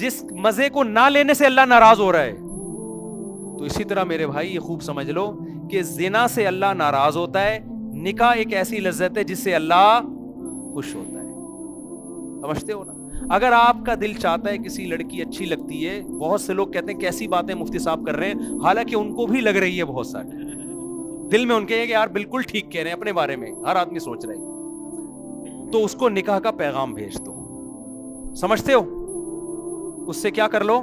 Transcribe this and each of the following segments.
جس مزے کو نہ لینے سے اللہ ناراض ہو رہا ہے. تو اسی طرح میرے بھائی یہ خوب سمجھ لو کہ زنا سے اللہ ناراض ہوتا ہے, نکاح ایک ایسی لذت ہے جس سے اللہ خوش ہوتا ہے. سمجھتے ہو نا؟ اگر آپ کا دل چاہتا ہے کسی لڑکی اچھی لگتی ہے, بہت سے لوگ کہتے ہیں کیسی باتیں مفتی صاحب کر رہے ہیں, حالانکہ ان کو بھی لگ رہی ہے, بہت سارے دل میں ان کے کہ یار بالکل ٹھیک کہہ رہے ہیں اپنے بارے میں, ہر آدمی سوچ رہا ہے, تو اس کو نکاح کا پیغام بھیج دو. سمجھتے ہو؟ اس سے کیا کر لو,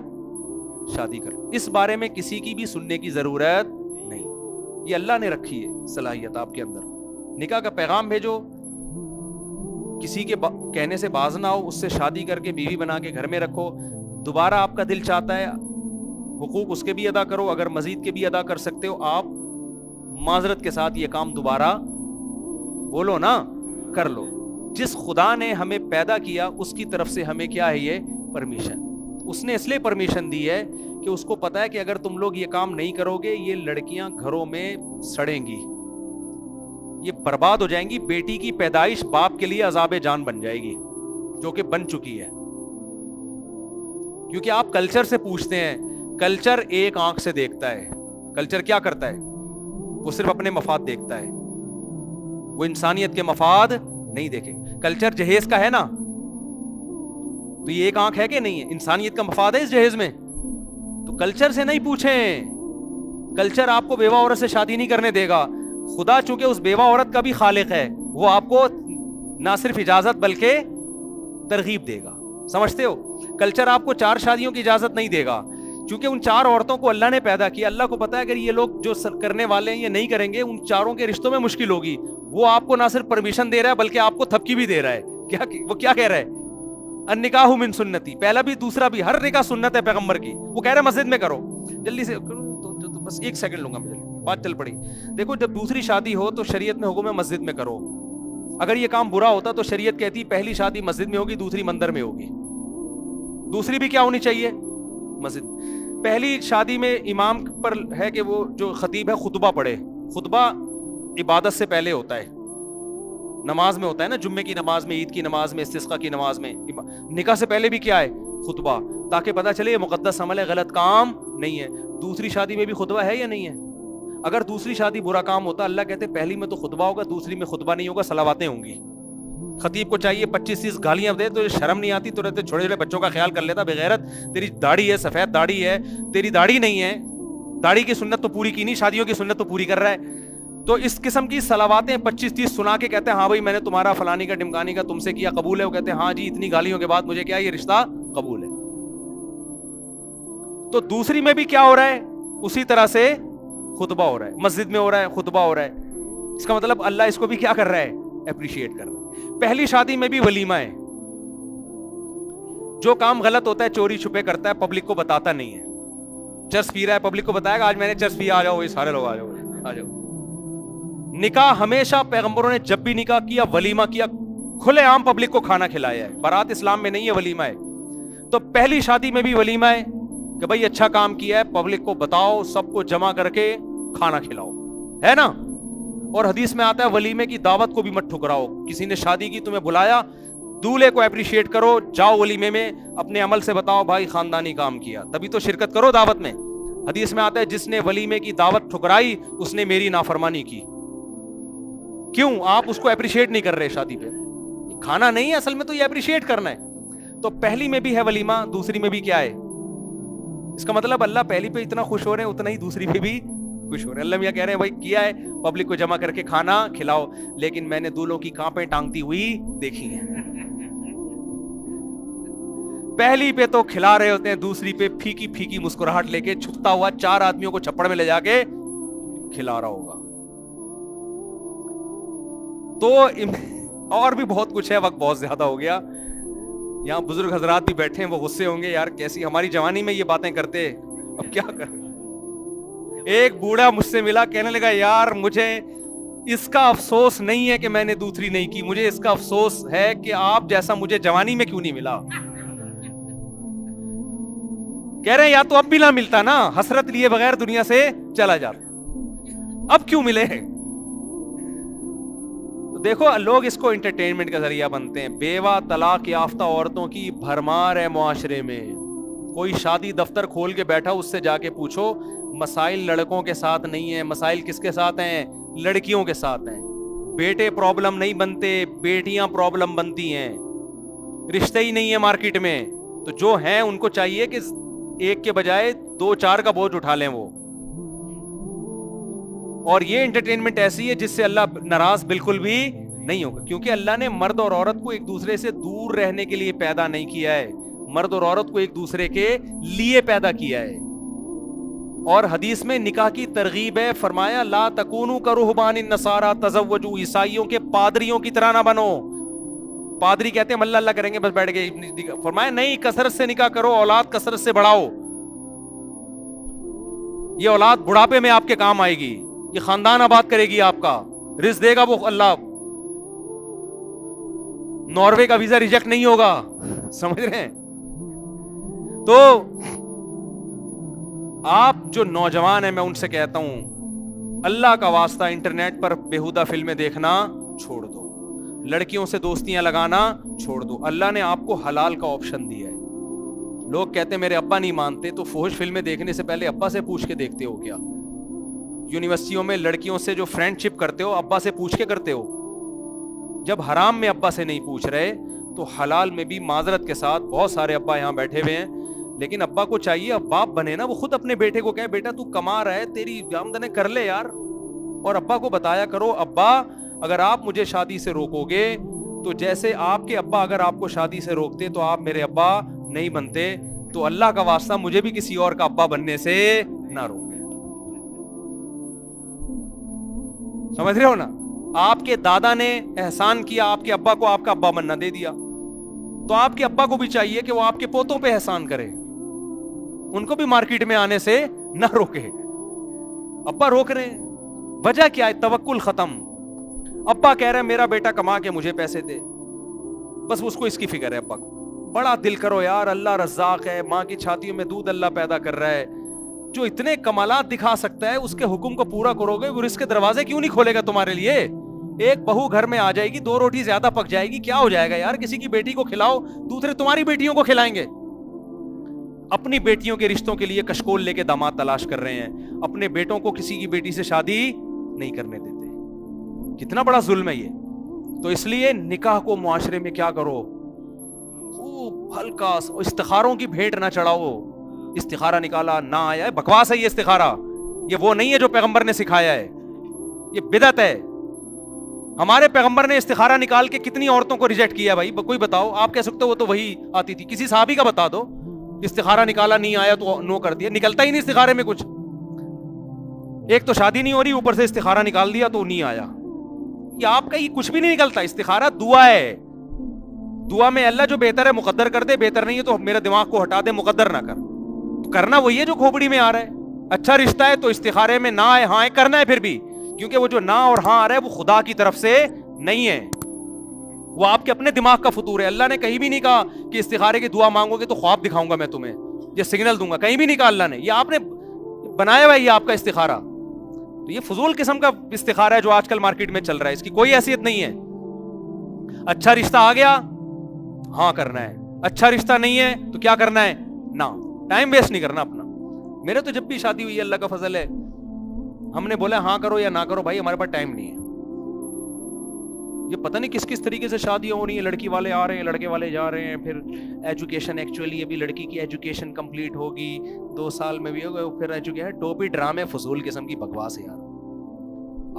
شادی کر لو. اس بارے میں کسی کی بھی سننے کی ضرورت نہیں, یہ اللہ نے رکھی ہے صلاحیت آپ کے اندر. نکاح کا پیغام بھیجو, کسی کے کہنے سے باز نہ ہو, اس سے شادی کر کے بیوی بنا کے گھر میں رکھو. دوبارہ آپ کا دل چاہتا ہے حقوق اس کے بھی ادا کرو, اگر مزید کے بھی ادا کر سکتے ہو آپ معذرت کے ساتھ یہ کام دوبارہ بولو نا کر لو. جس خدا نے ہمیں پیدا کیا اس کی طرف سے ہمیں کیا ہے, یہ پرمیشن. اس نے اس لیے پرمیشن دی ہے کہ اس کو پتا ہے کہ اگر تم لوگ یہ کام نہیں کرو گے یہ لڑکیاں گھروں میں سڑیں گی, یہ برباد ہو جائیں گی. بیٹی کی پیدائش باپ کے لیے عذاب جان بن جائے گی, جو کہ بن چکی ہے. کیونکہ آپ کلچر سے پوچھتے ہیں, کلچر ایک آنکھ سے دیکھتا ہے. کلچر کیا کرتا ہے, وہ صرف اپنے مفاد دیکھتا ہے, وہ انسانیت کے مفاد نہیں دیکھے. کلچر جہیز کا ہے نا, تو یہ ایک آنکھ ہے کہ نہیں ہے, انسانیت کا مفاد ہے اس جہیز میں. تو کلچر سے نہیں پوچھیں, کلچر آپ کو بیوہ عورت سے شادی نہیں کرنے دے گا. خدا چونکہ اس بیوہ عورت کا بھی خالق ہے, وہ آپ کو نہ صرف اجازت بلکہ ترغیب دے گا. سمجھتے ہو؟ کلچر آپ کو 4 شادیوں کی اجازت نہیں دے گا, چونکہ ان 4 عورتوں کو اللہ نے پیدا کیا. اللہ کو پتا ہے اگر یہ لوگ جو کرنے والے ہیں یہ نہیں کریں گے ان 4 کے رشتوں میں مشکل ہوگی. وہ آپ کو نہ صرف پرمیشن دے رہا ہے بلکہ آپ کو تھپکی بھی دے رہا ہے. وہ کیا کہہ رہا ہے, النکاح من سنتی, پہلا بھی دوسرا بھی, ہر نکاح سنت ہے پیغمبر کی. وہ کہہ رہا ہے مسجد میں کرو. جلدی سے تو بس 1 سیکنڈ لوں گا میں, بات چل پڑی. دیکھو جب دوسری شادی ہو تو شریعت میں حکم ہے مسجد میں کرو. اگر یہ کام برا ہوتا تو شریعت کہتی پہلی شادی مسجد میں ہوگی, دوسری مندر میں ہوگی. دوسری بھی کیا ہونی چاہیے, مسجد. پہلی شادی میں امام پر ہے کہ وہ جو خطیب ہے خطبہ پڑھے. خطبہ عبادت سے پہلے ہوتا ہے, نماز میں ہوتا ہے نا, جمعے کی نماز میں, عید کی نماز میں, استسقاء کی نماز میں. نکاح سے پہلے بھی کیا ہے, خطبہ, تاکہ پتہ چلے یہ مقدس عمل ہے, غلط کام نہیں ہے. دوسری شادی میں بھی خطبہ ہے یا نہیں ہے؟ اگر دوسری شادی برا کام ہوتا, اللہ کہتے پہلی میں تو خطبہ ہوگا, دوسری میں خطبہ نہیں ہوگا, صلواتیں ہوں گی. خطیب کو چاہیے 25-30 گالیاں دے, تو شرم نہیں آتی, تو رہتے چھوٹے چھوٹے بچوں کا خیال کر لیتا, بغیرت, تیری داڑھی ہے, سفید داڑھی ہے, تیری داڑھی نہیں ہے, داڑھی کی سنت تو پوری کی نہیں, شادیوں کی سنت تو پوری کر رہا ہے. تو اس قسم کی صلواتیں 25-30 سنا کے کہتے ہیں ہاں بھائی میں نے تمہارا فلانی کا ڈمکانی کا تم سے کیا, قبول ہے؟ وہ کہتے ہیں ہاں جی, اتنی گالیوں کے بعد مجھے کیا یہ رشتہ قبول ہے. تو دوسری میں بھی کیا ہو رہا ہے, اسی طرح سے خطبہ ہو رہا ہے, مسجد میں ہو رہا ہے, خطبہ ہو رہا ہے. اس کا مطلب اللہ اس کو بھی کیا کر رہا ہے, اپریشیٹ کر رہا ہے. پہلی شادی میں بھی ولیمہ ہے. جو کام غلط ہوتا ہے چوری چھپے کرتا ہے, پبلک کو بتاتا نہیں ہے. چرس پی رہا ہے, پبلک کو بتائے گا آج میں نے چرس پیا, آ جاؤ, یہ سارے لوگ آ جاؤ, آ جاؤ. نکاح ہمیشہ پیغمبروں نے جب بھی نکاح کیا ولیمہ کیا, کھلے عام پبلک کو کھانا کھلایا ہے. بارات اسلام میں نہیں ہے, ولیمہ ہے. تو پہلی شادی میں بھی ولیمہ ہے کہ بھائی اچھا کام کیا ہے, پبلک کو بتاؤ, سب کو جمع کر کے کھانا کھلاؤ, ہے نا. اور حدیث میں آتا ہے ولیمے کی دعوت کو بھی مت ٹھکراؤ. کسی نے شادی کی, تمہیں بلایا, دولہے کو اپریشیٹ کرو, جاؤ ولیمے میں, اپنے عمل سے بتاؤ بھائی خاندانی کام کیا, تبھی تو شرکت کرو دعوت میں. حدیث میں آتا ہے جس نے ولیمے کی دعوت ٹھکرائی اس نے میری نافرمانی کی. کیوں؟ آپ اس کو اپریشیٹ نہیں کر رہے. شادی پہ کھانا نہیں ہے اصل میں, تو یہ اپریشیٹ کرنا ہے. تو پہلی میں بھی ہے ولیمہ, دوسری میں بھی کیا ہے. اس کا مطلب اللہ پہلی پہ اتنا خوش ہو رہے ہیں اتنا ہی دوسری پہ بھی خوش ہو رہے ہیں. اللہ میاں کہہ رہے ہیں بھائی کیا ہے, پبلک کو جمع کر کے کھانا کھلاؤ, لیکن میں نے دولوں کی کانپیں ٹانگتی ہوئی دیکھی ہیں. پہلی پہ تو کھلا رہے ہوتے ہیں, دوسری پہ پھیکی پھیکی مسکراہٹ لے کے چھپتا ہوا 4 آدمیوں کو چھپڑ میں لے جا کے کھلا رہا ہوگا. تو اور بھی بہت کچھ ہے, وقت بہت زیادہ ہو گیا. یہاں بزرگ حضرات بھی بیٹھے ہیں, وہ غصے ہوں گے یار کیسی ہماری جوانی میں یہ باتیں کرتے, اب کیا کر. ایک بوڑھا مجھ سے ملا, کہنے لگا یار مجھے اس کا افسوس نہیں ہے کہ میں نے دوسری نہیں کی, مجھے اس کا افسوس ہے کہ آپ جیسا مجھے جوانی میں کیوں نہیں ملا. کہہ رہے ہیں یا تو اب بھی نہ ملتا نا, حسرت لیے بغیر دنیا سے چلا جاتا, اب کیوں ملے. دیکھو لوگ اس کو انٹرٹینمنٹ کا ذریعہ بنتے ہیں. بیوہ طلاق یافتہ عورتوں کی بھرمار ہے معاشرے میں, کوئی شادی دفتر کھول کے بیٹھا, اس سے جا کے پوچھو مسائل لڑکوں کے ساتھ نہیں ہیں, مسائل کس کے ساتھ ہیں؟ لڑکیوں کے ساتھ ہیں. بیٹے پرابلم نہیں بنتے, بیٹیاں پرابلم بنتی ہیں. رشتے ہی نہیں ہے مارکیٹ میں, تو جو ہیں ان کو چاہیے کہ ایک کے بجائے 2-4 کا بوجھ اٹھا لیں وہ. اور یہ انٹرٹینمنٹ ایسی ہے جس سے اللہ ناراض بالکل بھی نہیں ہوگا, کیونکہ اللہ نے مرد اور عورت کو ایک دوسرے سے دور رہنے کے لیے پیدا نہیں کیا ہے, مرد اور عورت کو ایک دوسرے کے لیے پیدا کیا ہے. اور حدیث میں نکاح کی ترغیب ہے, فرمایا لا تکونوا کرہبان النصارى تزوجوا, عیسائیوں کے پادریوں کی طرح نہ بنو. پادری کہتے ہیں اللہ اللہ کریں گے بس بیٹھ گئے, فرمایا نہیں, کثرت سے نکاح کرو, اولاد کثرت سے بڑھاؤ. یہ اولاد بڑھاپے میں آپ کے کام آئے گی, یہ خاندان آباد کرے گی آپ کا, رزق دے گا وہ اللہ. ناروے کا ویزا ریجیکٹ نہیں ہوگا, سمجھ رہے ہیں؟ تو آپ جو نوجوان ہیں, میں ان سے کہتا ہوں اللہ کا واسطہ انٹرنیٹ پر بیہودہ فلمیں دیکھنا چھوڑ دو, لڑکیوں سے دوستیاں لگانا چھوڑ دو. اللہ نے آپ کو حلال کا آپشن دیا ہے. لوگ کہتے ہیں میرے ابا نہیں مانتے, تو فحش فلمیں دیکھنے سے پہلے ابا سے پوچھ کے دیکھتے ہو کیا؟ یونیورسٹیوں میں لڑکیوں سے جو فرینڈ شپ کرتے ہو ابا سے پوچھ کے کرتے ہو؟ جب حرام میں ابا سے نہیں پوچھ رہے تو حلال میں بھی معذرت کے ساتھ بہت سارے ابا یہاں بیٹھے ہوئے ہیں, لیکن ابا کو چاہیے, اب باپ بنے نا, وہ خود اپنے بیٹے کو کہے بیٹا تو کما رہا ہے, تیری آمدنی کر لے یار. اور ابا کو بتایا کرو ابا اگر آپ مجھے شادی سے روکو گے تو جیسے آپ کے ابا اگر آپ کو شادی سے روکتے تو آپ میرے ابا نہیں بنتے, تو اللہ کا واسطہ مجھے بھی کسی اور کا ابا بننے سے نہ روکے. سمجھ رہے ہو نا؟ آپ کے دادا نے احسان کیا, آپ کے ابا کو آپ کا ابا بننا دے دیا, تو آپ کے ابا کو بھی چاہیے کہ وہ آپ کے پوتوں پہ احسان کرے, ان کو بھی مارکیٹ میں آنے سے نہ روکے. ابا روک رہے ہیں, وجہ کیا ہے؟ توکل ختم. ابا کہہ رہے ہیں میرا بیٹا کما کے مجھے پیسے دے, بس اس کو اس کی فکر ہے. ابا کو بڑا دل کرو یار, اللہ رزاق ہے, ماں کی چھاتیوں میں دودھ اللہ پیدا کر رہا ہے, جو اتنے کمالات دکھا سکتا ہے, اس کے حکم کو پورا کرو گے, وہ رزق کے دروازے کیوں نہیں کھولے گا تمہارے لیے؟ ایک بہو گھر میں آ جائے گی, 2 روٹی زیادہ پک جائے گی, کیا ہو جائے گا یار؟ کسی کی بیٹی کو کھلاؤ, دوسرے تمہاری بیٹیوں کو کھلائیں گے. اپنی بیٹیوں کے رشتوں کے لیے کشکول لے کے داماد تلاش کر رہے ہیں, اپنے بیٹوں کو کسی کی بیٹی سے شادی نہیں کرنے دیتے. کتنا بڑا ظلم ہے یہ. تو اس لیے نکاح کو معاشرے میں کیا کرو, ہلکا استخاروں کی بھیٹ نہ چڑھاؤ. استخارہ نکالا نہ آیا ہے, بکواس ہے یہ استخارہ, یہ وہ نہیں ہے جو پیغمبر نے سکھایا ہے, یہ بدعت ہے. ہمارے پیغمبر نے استخارہ نکال کے کتنی عورتوں کو ریجیکٹ کیا بھائی؟ کوئی بتاؤ. آپ کہہ سکتے ہو وہ تو وہی آتی تھی, کسی صحابی کا بتا دو استخارہ نکالا نہیں آیا تو نو کر دیا. نکلتا ہی نہیں استخارے میں کچھ, ایک تو شادی نہیں ہو رہی, اوپر سے استخارہ نکال دیا تو نہیں آیا. یہ آپ کا ہی کچھ بھی نہیں نکلتا. استخارہ دعا ہے, دعا میں اللہ جو بہتر ہے مقدر کر دے, بہتر نہیں ہے تو میرے دماغ کو ہٹا دے, مقدر نہ کر. کرنا وہی ہے جو کھوپڑی میں آ رہا ہے. اچھا رشتہ ہے تو استخارے میں نہ آئے ہاں کرنا ہے پھر بھی, کیونکہ وہ جو نہ اور ہاں آ رہا ہے وہ خدا کی طرف سے نہیں ہے, وہ آپ کے اپنے دماغ کا فطور ہے. اللہ نے کہیں بھی نہیں کہا کہ استخارے کی دعا مانگو گے تو خواب دکھاؤں گا میں تمہیں, یہ سگنل دوں گا, کہیں بھی نہیں کہا اللہ نے. یہ آپ نے بنایا ہوا ہے, یہ آپ کا استخارہ. تو یہ فضول قسم کا استخارہ ہے جو آج کل مارکیٹ میں چل رہا ہے, اس کی کوئی حیثیت نہیں ہے. اچھا رشتہ آ گیا ہاں کرنا ہے, اچھا رشتہ نہیں ہے تو کیا کرنا ہے؟ نہ, ٹائم ویسٹ نہیں کرنا اپنا. میرے تو جب بھی شادی ہوئی ہے اللہ کا فضل ہے, ہم نے بولا ہاں کرو یا نہ کرو بھائی, ہمارے پاس ٹائم نہیں ہے. یہ پتہ نہیں کس کس طریقے سے شادیاں ہو رہی ہیں, لڑکی والے آ رہے ہیں لڑکے والے جا رہے ہیں. پھر ایجوکیشن, ایکچولی ابھی لڑکی کی ایجوکیشن کمپلیٹ ہوگی 2 سال میں بھی ہوگا, پھر ایجوکیشن ٹوپی ڈرامے فضول قسم کی بکواس ہے یار.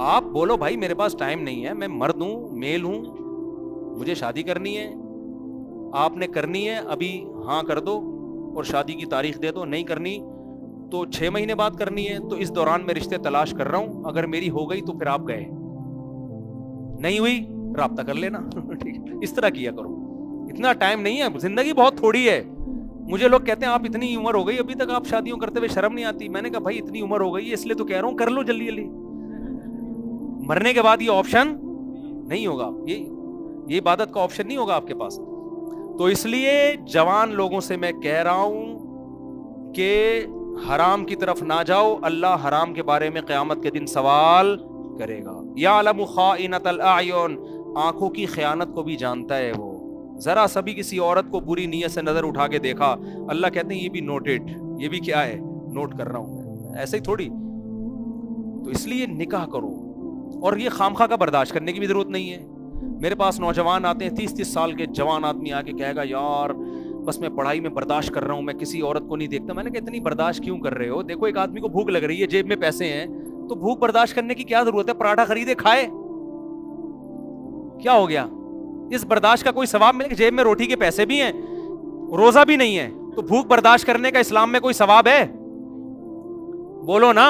آپ بولو بھائی میرے پاس ٹائم نہیں ہے, میں مرد ہوں, میل ہوں, مجھے شادی کرنی ہے, آپ نے کرنی ہے ابھی ہاں کر دو اور شادی کی تاریخ دے دو. نہیں کرنی تو 6 مہینے بعد کرنی ہے, تو اس دوران میں رشتے تلاش کر رہا ہوں, اگر میری ہو گئی تو پھر آپ گئے, نہیں ہوئی رابطہ کر لینا. اس طرح کیا کرو, اتنا ٹائم نہیں ہے, زندگی بہت تھوڑی ہے. مجھے لوگ کہتے ہیں آپ اتنی عمر ہو گئی ابھی تک آپ شادیوں کرتے ہوئے شرم نہیں آتی. میں نے کہا بھائی اتنی عمر ہو گئی ہے اس لیے تو کہہ رہا ہوں کر لو جلدی جلدی, مرنے کے بعد یہ آپشن نہیں ہوگا, یہ عبادت کا آپشن نہیں ہوگا آپ کے پاس. تو اس لیے جوان لوگوں سے میں کہہ رہا ہوں کہ حرام کی طرف نہ جاؤ, اللہ حرام کے بارے میں قیامت کے دن سوال کرے گا. یعلم خائنۃ الاعین, آنکھوں کی خیانت کو بھی جانتا ہے وہ. ذرا سبھی کسی عورت کو بری نیت سے نظر اٹھا کے دیکھا, اللہ کہتے ہیں یہ بھی نوٹڈ, یہ بھی کیا ہے, نوٹ کر رہا ہوں, ایسے ہی تھوڑی. تو اس لیے نکاح کرو, اور یہ خامخواہ کا برداشت کرنے کی بھی ضرورت نہیں ہے. میرے پاس نوجوان آتے ہیں 30-30 سال کے جوان آدمی آ کے کہے گا یار بس میں پڑھائی میں برداشت کر رہا ہوں, میں کسی عورت کو نہیں دیکھتا. میں نے کہا اتنی برداشت کیوں کر رہے ہو؟ دیکھو ایک آدمی کو بھوک لگ رہی ہے, جیب میں پیسے ہیں, تو بھوک برداشت کرنے کی کیا ضرورت ہے؟ پراٹھا خریدے کھائے, کیا ہو گیا؟ اس برداشت کا کوئی ثواب ملے؟ جیب میں روٹی کے پیسے بھی ہیں, روزہ بھی نہیں ہے, تو بھوک برداشت کرنے کا اسلام میں کوئی ثواب ہے؟ بولو نا.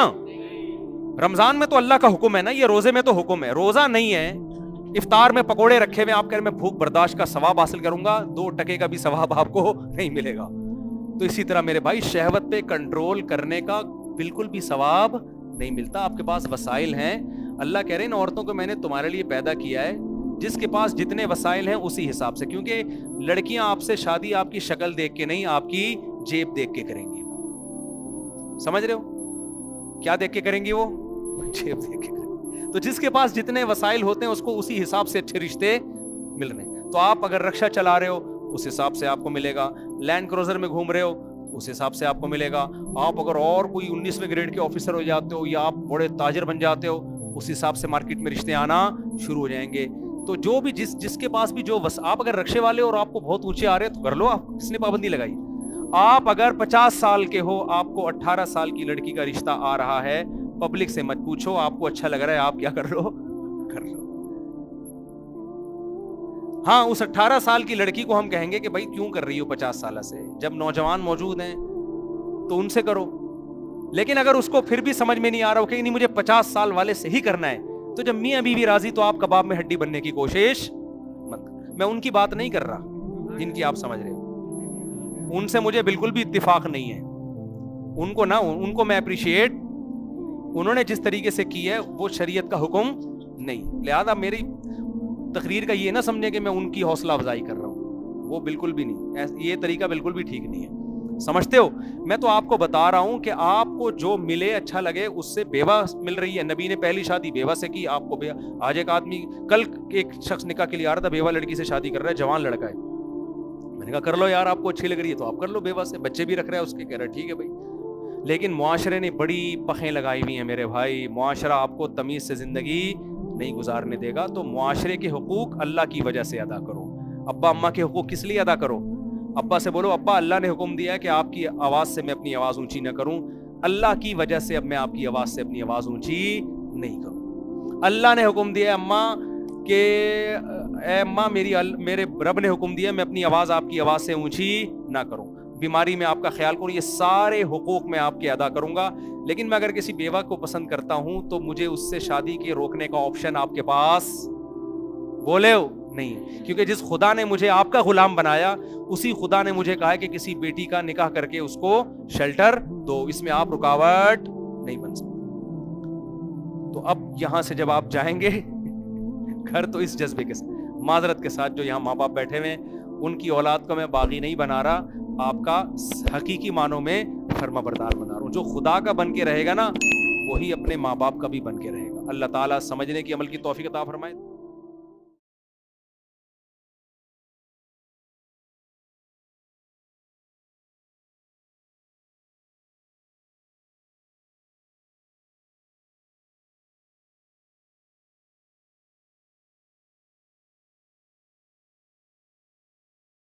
رمضان میں تو اللہ کا حکم ہے نا, یہ روزے میں تو حکم ہے, روزہ نہیں ہے. افطار میں پکوڑے رکھے ہوئے, آپ کہہ رہے میں بھوک برداشت کا ثواب حاصل کروں گا, 2 ٹکے کا بھی ثواب آپ کو نہیں ملے گا. تو اسی طرح میرے بھائی شہوت پہ کنٹرول کرنے کا بالکل بھی ثواب نہیں ملتا. آپ کے پاس وسائل ہیں, اللہ کہہ رہے ہیں ان عورتوں کو میں نے تمہارے لیے پیدا کیا ہے, جس کے پاس جتنے وسائل ہیں اسی حساب سے, کیونکہ لڑکیاں آپ سے شادی آپ کی شکل دیکھ کے نہیں, آپ کی جیب دیکھ کے کریں گی. سمجھ رہے ہو کیا دیکھ کے کریں گی؟ وہ جیب دیکھ کے. تو جس کے پاس جتنے وسائل ہوتے ہیں اس کو اسی حساب سے اچھے رشتے مل رہے ہیں. تو آپ اگر رکشا چلا رہے ہو اس حساب سے آپ کو ملے گا, لینڈ کروزر میں گھوم رہے ہو اس حساب سے آپ کو ملے گا. آپ اگر اور کوئی 19ویں گریڈ کے آفیسر ہو جاتے ہو یا آپ بڑے تاجر بن جاتے ہو, اس حساب سے مارکیٹ میں رشتے آنا شروع ہو جائیں گے. تو جو بھی جس کے پاس بھی جو آپ اگر رکشے والے اور آپ کو بہت اونچے آ رہے تو کر لو, آپ کس نے پابندی لگائی؟ آپ اگر 50 سال کے ہو, آپ کو 18 سال کی لڑکی کا رشتہ آ رہا ہے, پبلک سے مت پوچھو, آپ کو اچھا لگ رہا ہے آپ کیا کر لو, کر لو. ہاں اس 18 سال کی لڑکی کو ہم کہیں گے کہ بھائی کیوں کر رہی ہو 50 سالہ سے, جب نوجوان موجود ہیں تو ان سے کرو. لیکن اگر اس کو پھر بھی سمجھ میں نہیں آ رہا ہو کہ نہیں مجھے 50 سال والے سے ہی کرنا ہے, تو جب میاں بیوی راضی تو آپ کباب میں ہڈی بننے کی کوشش مت. میں ان کی بات نہیں کر رہا جن کی آپ سمجھ رہے ہو, ان سے مجھے بالکل بھی اتفاق نہیں ہے. ان کو نا, ان کو میں اپریشیٹ, انہوں نے جس طریقے سے کی ہے وہ شریعت کا حکم نہیں. لہذا میری تقریر کا یہ نہ سمجھے کہ میں ان کی حوصلہ افزائی کر رہا ہوں, وہ بالکل بھی نہیں, یہ طریقہ بالکل بھی ٹھیک نہیں ہے. سمجھتے ہو؟ میں تو آپ کو بتا رہا ہوں کہ آپ کو جو ملے اچھا لگے. اس سے بیوہ مل رہی ہے, نبی نے پہلی شادی بیوہ سے کی, آپ کو آج ایک آدمی, کل ایک شخص نکاح کے لیے آ رہا تھا, بیوہ لڑکی سے شادی کر رہا ہے, جوان لڑکا ہے. میں نے کہا کر لو یار, آپ کو اچھی لگ رہی ہے تو آپ کر لو بیوہ سے, بچے بھی رکھ رہا ہے اس کے, کہہ رہا ہے ٹھیک ہے بھائی. لیکن معاشرے نے بڑی پخیں لگائی ہوئی ہیں میرے بھائی, معاشرہ آپ کو تمیز سے زندگی نہیں گزارنے دے گا. تو معاشرے کے حقوق اللہ کی وجہ سے ادا کرو. ابا اماں کے حقوق کس لیے ادا کرو؟ ابا سے بولو ابا اللہ نے حکم دیا ہے کہ آپ کی آواز سے میں اپنی آواز اونچی نہ کروں, اللہ کی وجہ سے اب میں آپ کی آواز سے اپنی آواز اونچی نہیں کروں. اللہ نے حکم دیا ہے اماں کہ اے اماں میرے رب نے حکم دیا میں اپنی آواز آپ کی آواز سے اونچی نہ کروں, بیماری میں آپ کا خیال کروں, یہ سارے حقوق میں آپ کے ادا کروں گا. لیکن میں اگر کسی بیوہ کو پسند کرتا ہوں تو مجھے اس سے شادی کے روکنے کا آپشن آپ کے پاس بولے ہو نہیں, کیونکہ جس خدا نے مجھے آپ کا غلام بنایا اسی خدا نے مجھے کہا ہے کہ کسی بیٹی کا نکاح کر کے اس کو شیلٹر دو, اس میں آپ رکاوٹ نہیں بن سکتے. تو اب یہاں سے جب آپ جائیں گے گھر, تو اس جذبے کے ساتھ, معذرت کے ساتھ, جو یہاں ماں باپ بیٹھے ہوئے ان کی اولاد کو میں باغی نہیں بنا رہا, آپ کا حقیقی معنوں میں فرما بردار بنا رہا ہوں. جو خدا کا بن کے رہے گا نا وہی اپنے ماں باپ کا بھی بن کے رہے گا. اللہ تعالیٰ سمجھنے کی عمل کی توفیق عطا فرمائے.